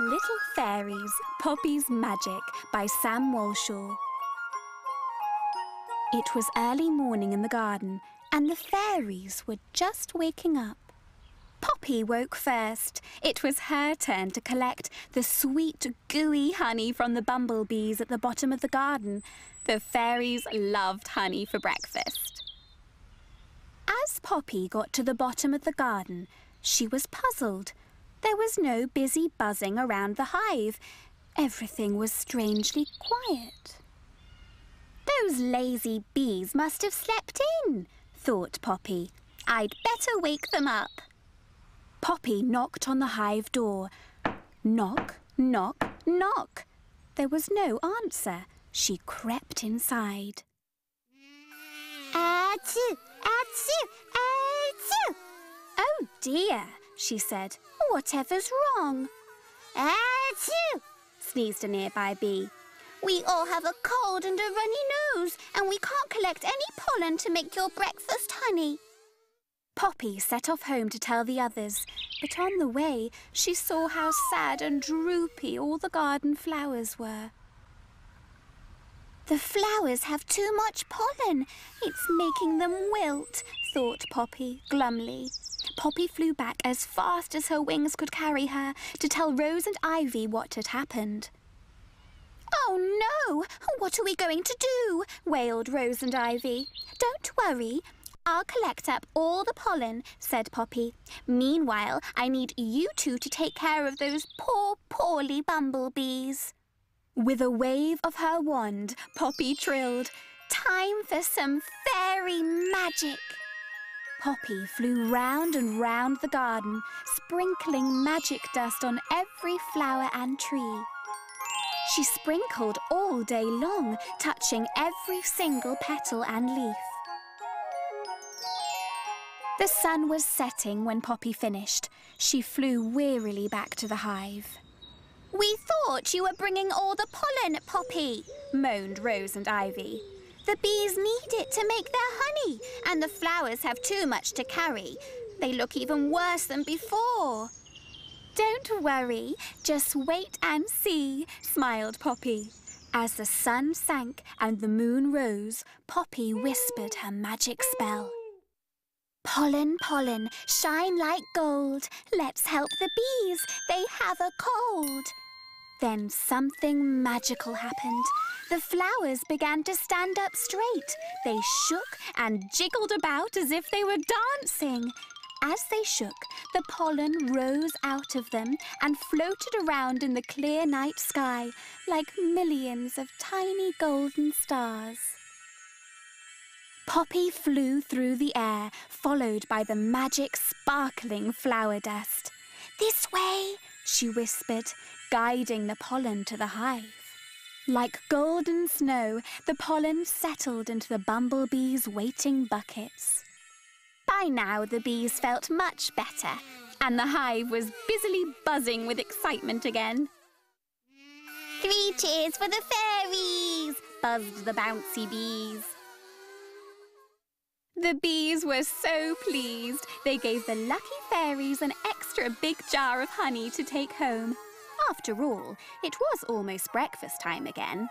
Little Fairies, Poppy's Magic by Sam Walshaw. It was early morning in the garden and the fairies were just waking up. Poppy woke first. It was her turn to collect the sweet, gooey honey from the bumblebees at the bottom of the garden. The fairies loved honey for breakfast. As Poppy got to the bottom of the garden, she was puzzled. There was no busy buzzing around the hive. Everything was strangely quiet. Those lazy bees must have slept in, thought Poppy. I'd better wake them up. Poppy knocked on the hive door. Knock, knock, knock. There was no answer. She crept inside. Achoo! Achoo! Achoo! Oh dear, she said. Whatever's wrong? Achoo! Sneezed a nearby bee. We all have a cold and a runny nose, and we can't collect any pollen to make your breakfast honey. Poppy set off home to tell the others, but on the way she saw how sad and droopy all the garden flowers were. The flowers have too much pollen. It's making them wilt, thought Poppy glumly. Poppy flew back as fast as her wings could carry her to tell Rose and Ivy what had happened. Oh no! What are we going to do? Wailed Rose and Ivy. Don't worry. I'll collect up all the pollen, said Poppy. Meanwhile, I need you two to take care of those poorly bumblebees. With a wave of her wand, Poppy trilled, time for some fairy magic. Poppy flew round and round the garden, sprinkling magic dust on every flower and tree. She sprinkled all day long, touching every single petal and leaf. The sun was setting when Poppy finished. She flew wearily back to the hive. We thought you were bringing all the pollen, Poppy, moaned Rose and Ivy. The bees need it to make their honey, and the flowers have too much to carry. They look even worse than before. Don't worry, just wait and see, smiled Poppy. As the sun sank and the moon rose, Poppy whispered her magic spell. Pollen, pollen, shine like gold. Let's help the bees, they have a cold. Then something magical happened. The flowers began to stand up straight. They shook and jiggled about as if they were dancing. As they shook, the pollen rose out of them and floated around in the clear night sky like millions of tiny golden stars. Poppy flew through the air, followed by the magic sparkling flower dust. This way, she whispered, guiding the pollen to the hive. Like golden snow, the pollen settled into the bumblebees' waiting buckets. By now, the bees felt much better, and the hive was busily buzzing with excitement again. 3 cheers for the fairies, buzzed the bouncy bees. The bees were so pleased, they gave the lucky fairies an extra big jar of honey to take home. After all, it was almost breakfast time again.